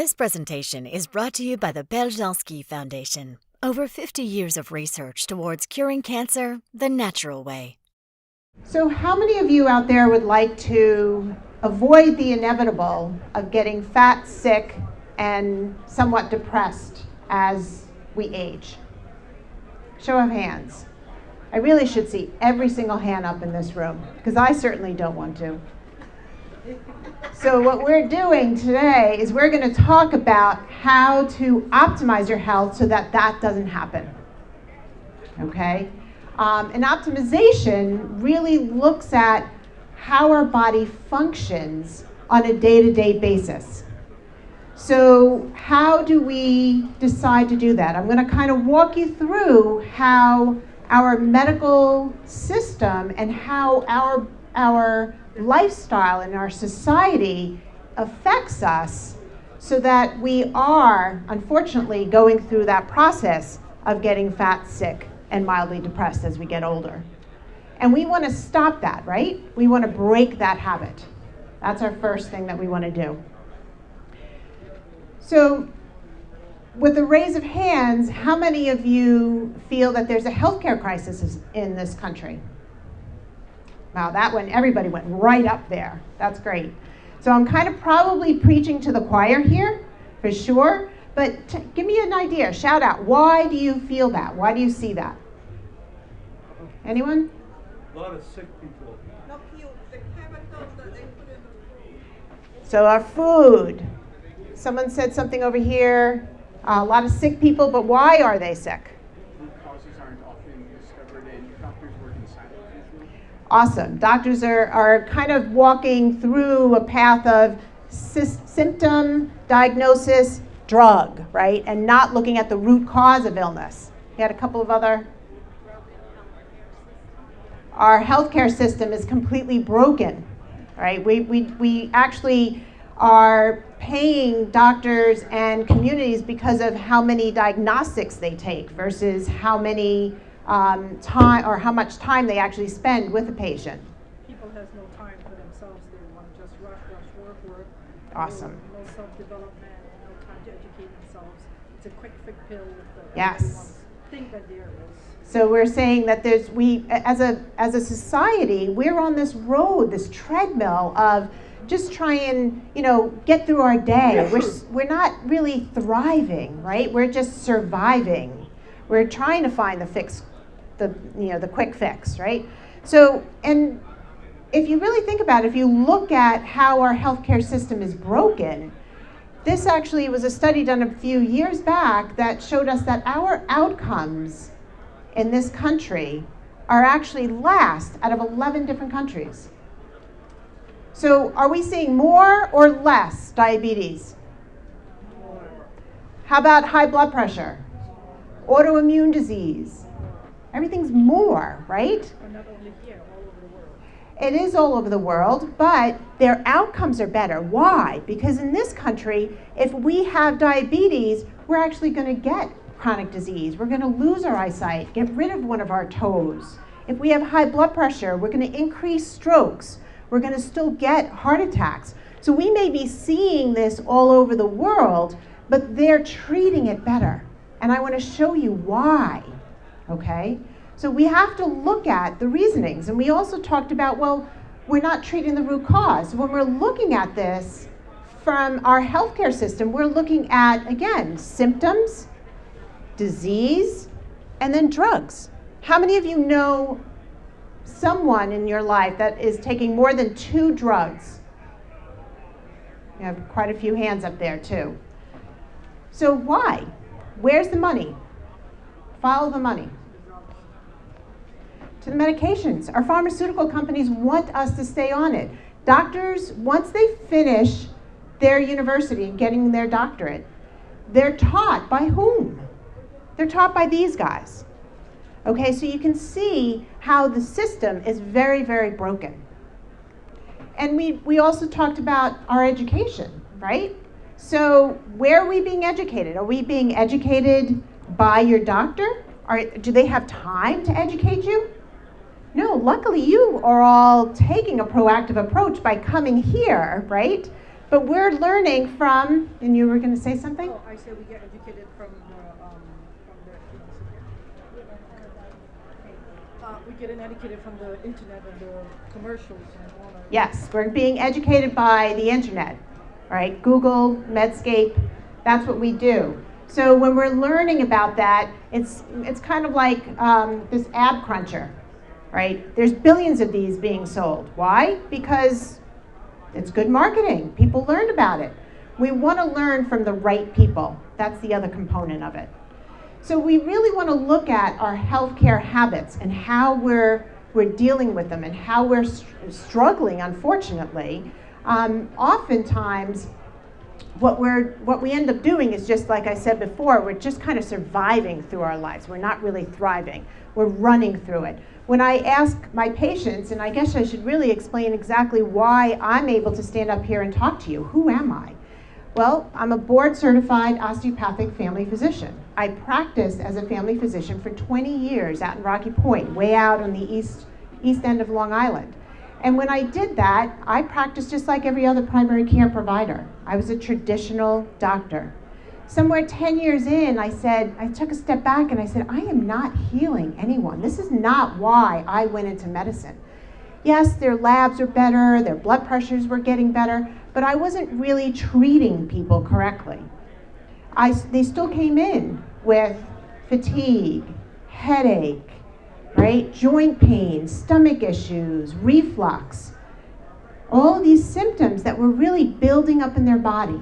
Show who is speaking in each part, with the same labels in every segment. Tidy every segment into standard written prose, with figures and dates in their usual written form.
Speaker 1: This presentation is brought to you by the Beljanski Foundation. Over 50 years of research towards curing cancer the natural way.
Speaker 2: So how many of you out there would like to avoid the inevitable of getting fat, sick, and somewhat depressed as we age? Show of hands. I really should see every single hand up in this room, because I certainly don't want to. So what we're doing today is we're going to talk about how to optimize your health so that that doesn't happen. Okay? And optimization really looks at how our body functions on a day-to-day basis. So how do we decide to do that? I'm going to kind of walk you through how our medical system and how our lifestyle and our society affects us so that we are, unfortunately, going through that process of getting fat, sick, and mildly depressed as we get older. And we want to stop that, right? We want to break that habit. That's our first thing that we want to do. So with a raise of hands, how many of you feel that there's a healthcare crisis in this country? Wow, that one, everybody went right up there. That's great. So I'm kind of probably preaching to the choir here, for sure. But give me an idea, shout out. Why do you feel that? Why do you see that? Anyone?
Speaker 3: A lot of sick people.
Speaker 2: So our food. Someone said something over here. A lot of sick people, but why are they sick?
Speaker 3: Root causes aren't often discovered and doctors work in silence.
Speaker 2: Awesome. Doctors are kind of walking through a path of symptom, diagnosis, drug, right? And not looking at the root cause of illness. You had a couple of other? Our healthcare system is completely broken, right? We actually are paying doctors and communities because of how many diagnostics they take versus how many time or how much time they actually spend with a patient.
Speaker 4: People has no time for themselves. They want to just rush, work.
Speaker 2: Awesome.
Speaker 4: No self-development, no time to educate themselves. It's a quick pill with the
Speaker 2: Yes.
Speaker 4: think that there is.
Speaker 2: So we're saying that as a society, we're on this road, this treadmill of just try and, get through our day. We're not really thriving, right? We're just surviving. We're trying to find the quick fix, right? So, and if you really think about it, if you look at how our healthcare system is broken, this actually was a study done a few years back that showed us that our outcomes in this country are actually last out of 11 different countries. So are we seeing more or less diabetes?
Speaker 4: More.
Speaker 2: How about high blood pressure? Autoimmune disease? Everything's more, right?
Speaker 4: But not only here, all over the world.
Speaker 2: It is all over the world, but their outcomes are better. Why? Because in this country, if we have diabetes, we're actually going to get chronic disease. We're going to lose our eyesight, get rid of one of our toes. If we have high blood pressure, we're going to increase strokes. We're going to still get heart attacks. So we may be seeing this all over the world, but they're treating it better. And I want to show you why, okay? So we have to look at the reasonings. And we also talked about, well, we're not treating the root cause. When we're looking at this from our healthcare system, we're looking at, again, symptoms, disease, and then drugs. How many of you know someone in your life that is taking more than 2 drugs? You have quite a few hands up there too. So why? Where's the money? Follow the money. To the medications. Our pharmaceutical companies want us to stay on it. Doctors, once they finish their university and getting their doctorate, they're taught by whom? They're taught by these guys. Okay, so you can see how the system is very, very broken. And we also talked about our education, right? So where are we being educated? Are we being educated by your doctor? Do they have time to educate you? No, luckily you are all taking a proactive approach by coming here, right? But we're learning from, and you were going to say something?
Speaker 4: Oh, I say we get educated from we're getting educated from the internet and the commercials and all that.
Speaker 2: Yes, we're being educated by the internet, right? Google, Medscape, that's what we do. So when we're learning about that, it's kind of like this ab cruncher, right? There's billions of these being sold. Why? Because it's good marketing. People learn about it. We want to learn from the right people. That's the other component of it. So we really want to look at our healthcare habits and how we're dealing with them and how we're struggling, unfortunately. Oftentimes, what we end up doing is just like I said before, we're just kind of surviving through our lives. We're not really thriving. We're running through it. When I ask my patients, and I guess I should really explain exactly why I'm able to stand up here and talk to you. Who am I? Well, I'm a board-certified osteopathic family physician. I practiced as a family physician for 20 years out in Rocky Point, way out on the east end of Long Island. And when I did that, I practiced just like every other primary care provider. I was a traditional doctor. Somewhere 10 years in, I took a step back and I said, I am not healing anyone. This is not why I went into medicine. Yes, their labs are better, their blood pressures were getting better, but I wasn't really treating people correctly. They still came in with fatigue, headache, right? Joint pain, stomach issues, reflux, all of these symptoms that were really building up in their body.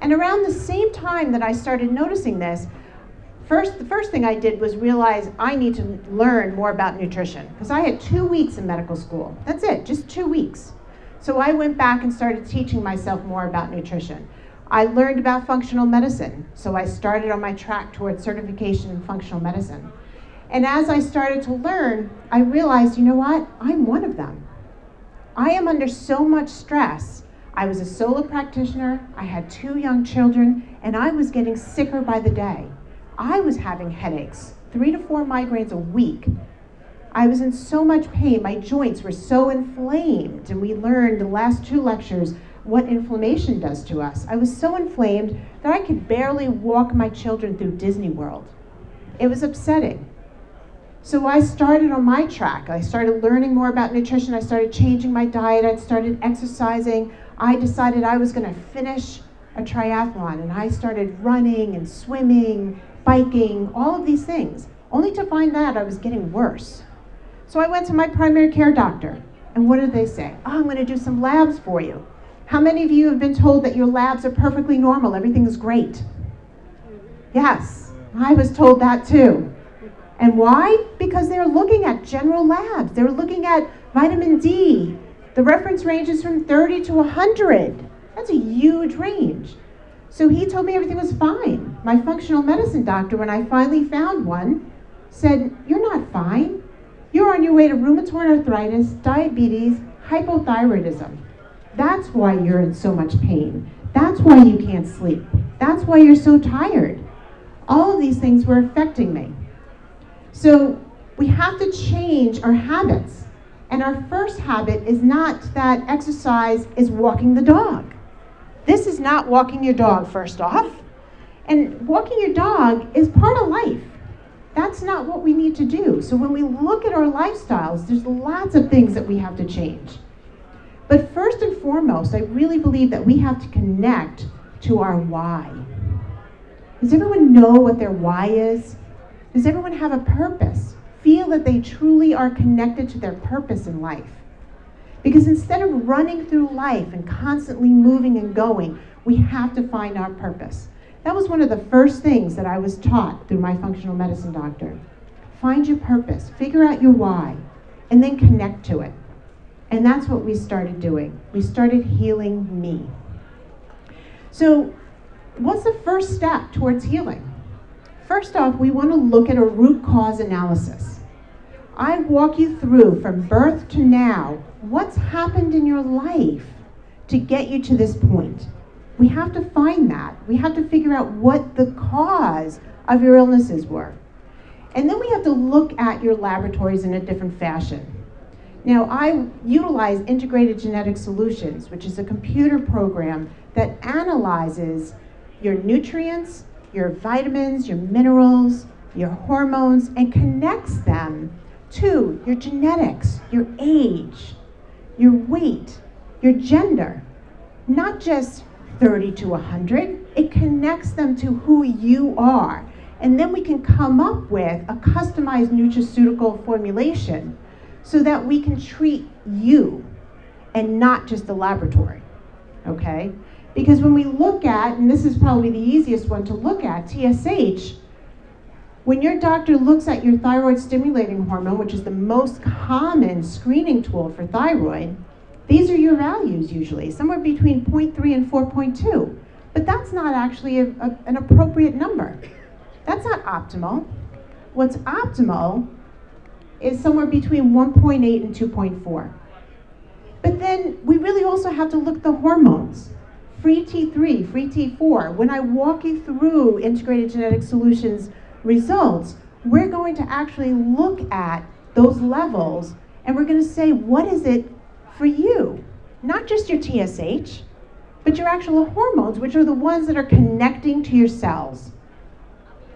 Speaker 2: And around the same time that I started noticing this, the first thing I did was realize I need to learn more about nutrition, because I had 2 weeks in medical school. That's it, just 2 weeks. So I went back and started teaching myself more about nutrition. I learned about functional medicine, so I started on my track towards certification in functional medicine. And as I started to learn, I realized, you know what? I'm one of them. I am under so much stress. I was a solo practitioner, I had 2 young children, and I was getting sicker by the day. I was having headaches, 3 to 4 migraines a week. I was in so much pain, my joints were so inflamed, and we learned the last 2 lectures what inflammation does to us. I was so inflamed that I could barely walk my children through Disney World. It was upsetting. So I started on my track. I started learning more about nutrition. I started changing my diet. I started exercising. I decided I was going to finish a triathlon, and I started running and swimming, biking, all of these things, only to find that I was getting worse. So I went to my primary care doctor, and what did they say? Oh, I'm going to do some labs for you. How many of you have been told that your labs are perfectly normal, everything is great? Yes, I was told that too. And why? Because they're looking at general labs. They're looking at vitamin D. The reference range is from 30 to 100. That's a huge range. So he told me everything was fine. My functional medicine doctor, when I finally found one, said, you're not fine. You're on your way to rheumatoid arthritis, diabetes, hypothyroidism. That's why you're in so much pain. That's why you can't sleep. That's why you're so tired. All of these things were affecting me. So we have to change our habits. And our first habit is not that exercise is walking the dog. This is not walking your dog, first off. And walking your dog is part of life. That's not what we need to do. So when we look at our lifestyles, there's lots of things that we have to change. But first and foremost, I really believe that we have to connect to our why. Does everyone know what their why is? Does everyone have a purpose? Feel that they truly are connected to their purpose in life? Because instead of running through life and constantly moving and going, we have to find our purpose. That was one of the first things that I was taught through my functional medicine doctor. Find your purpose, figure out your why, and then connect to it. And that's what we started doing. We started healing me. So what's the first step towards healing? First off, we want to look at a root cause analysis. I walk you through from birth to now, what's happened in your life to get you to this point. We have to find that. We have to figure out what the cause of your illnesses were. And then we have to look at your laboratories in a different fashion. Now, I utilize Integrated Genetic Solutions, which is a computer program that analyzes your nutrients, your vitamins, your minerals, your hormones, and connects them to your genetics, your age, your weight, your gender. Not just 30 to 100, it connects them to who you are. And then we can come up with a customized nutraceutical formulation so that we can treat you and not just the laboratory, okay? Because when we look at, and this is probably the easiest one to look at, TSH, when your doctor looks at your thyroid stimulating hormone, which is the most common screening tool for thyroid, these are your values usually, somewhere between 0.3 and 4.2. But that's not actually an appropriate number. That's not optimal. What's optimal is somewhere between 1.8 and 2.4. But then we really also have to look at the hormones. Free T3, free T4. When I walk you through Integrated Genetic Solutions results, we're going to actually look at those levels and we're going to say, what is it for you? Not just your TSH, but your actual hormones, which are the ones that are connecting to your cells.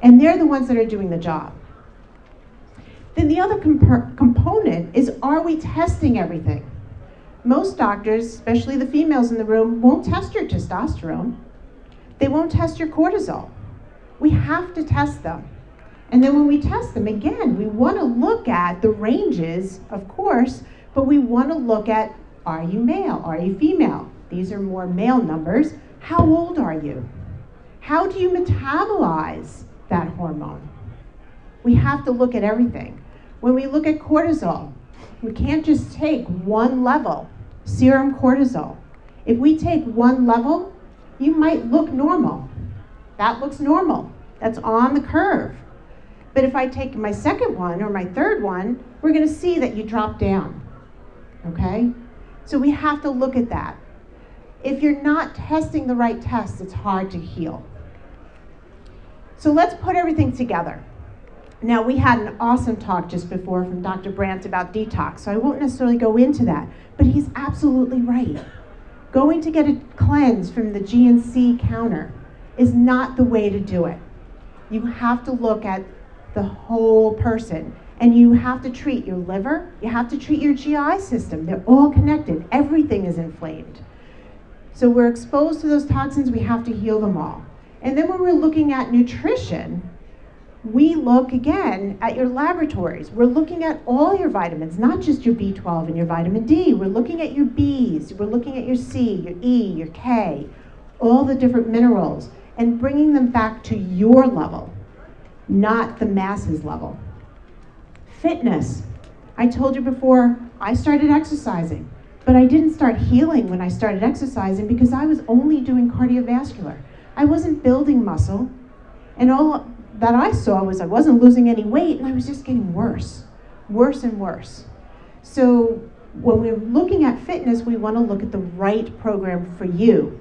Speaker 2: And they're the ones that are doing the job. Then the other component is, are we testing everything? Most doctors, especially the females in the room, won't test your testosterone. They won't test your cortisol. We have to test them. And then when we test them, again, we want to look at the ranges, of course, but we want to look at, are you male? Are you female? These are more male numbers. How old are you? How do you metabolize that hormone? We have to look at everything. When we look at cortisol, we can't just take one level, serum cortisol. If we take one level, you might look normal. That looks normal. That's on the curve. But if I take my second one or my third one, we're going to see that you drop down. Okay? So we have to look at that. If you're not testing the right tests, it's hard to heal. So let's put everything together. Now, we had an awesome talk just before from Dr. Brandt about detox, so I won't necessarily go into that, but he's absolutely right. Going to get a cleanse from the GNC counter is not the way to do it. You have to look at the whole person, and you have to treat your liver, you have to treat your GI system. They're all connected. Everything is inflamed. So we're exposed to those toxins, we have to heal them all. And then when we're looking at nutrition, we look again at your laboratories. We're looking at all your vitamins, not just your B12 and your vitamin D. We're looking at your Bs, we're looking at your C, your E, your K, all the different minerals, and bringing them back to your level, not the masses level. Fitness. I told you before, I started exercising, but I didn't start healing when I started exercising because I was only doing cardiovascular. I wasn't building muscle, and all that I saw was I wasn't losing any weight, and I was just getting worse and worse. So when we're looking at fitness, we want to look at the right program for you.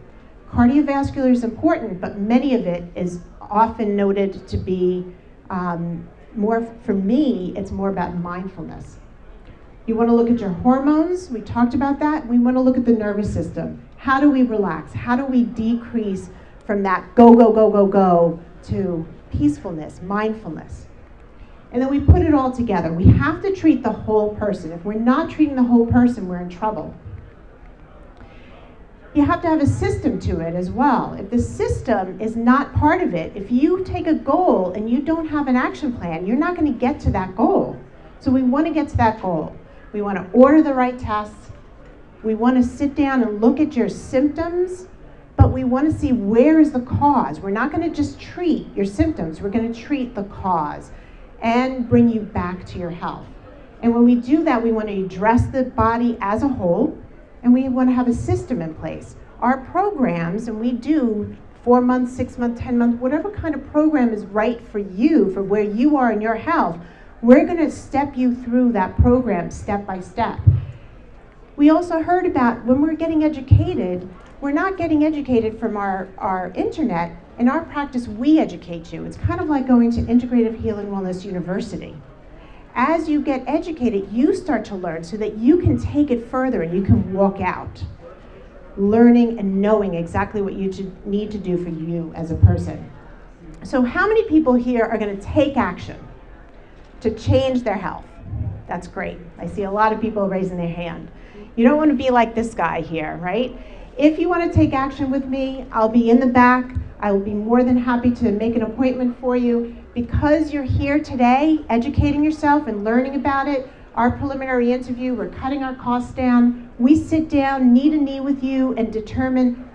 Speaker 2: Cardiovascular is important, but many of it is often noted to be more, for me, it's more about mindfulness. You want to look at your hormones, we talked about that. We want to look at the nervous system. How do we relax? How do we decrease from that go, go, go, go, go to peacefulness, mindfulness? And then we put it all together. We have to treat the whole person. If we're not treating the whole person, we're in trouble. You have to have a system to it as well. If the system is not part of it, if you take a goal and you don't have an action plan, you're not going to get to that goal. So we want to get to that goal. We want to order the right tests. We want to sit down and look at your symptoms, but we want to see where is the cause. We're not going to just treat your symptoms. We're going to treat the cause and bring you back to your health. And when we do that, we want to address the body as a whole, and we want to have a system in place. Our programs, and we do 4 months, 6 months, 10 months, whatever kind of program is right for you, for where you are in your health, we're going to step you through that program step by step. We also heard about when we're getting educated, we're not getting educated from our internet. In our practice, we educate you. It's kind of like going to Integrative Healing Wellness University. As you get educated, you start to learn so that you can take it further and you can walk out, learning and knowing exactly what you need to do for you as a person. So how many people here are going to take action to change their health? That's great. I see a lot of people raising their hand. You don't want to be like this guy here, right? If you want to take action with me, I'll be in the back. I will be more than happy to make an appointment for you. Because you're here today, educating yourself and learning about it, our preliminary interview, we're cutting our costs down. We sit down knee to knee with you and determine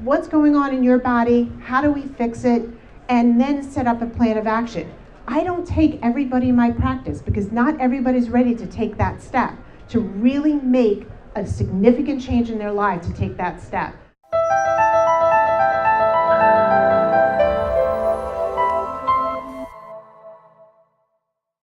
Speaker 2: what's going on in your body, how do we fix it, and then set up a plan of action. I don't take everybody in my practice because not everybody's ready to take that step, to really make a significant change in their life, to take that step.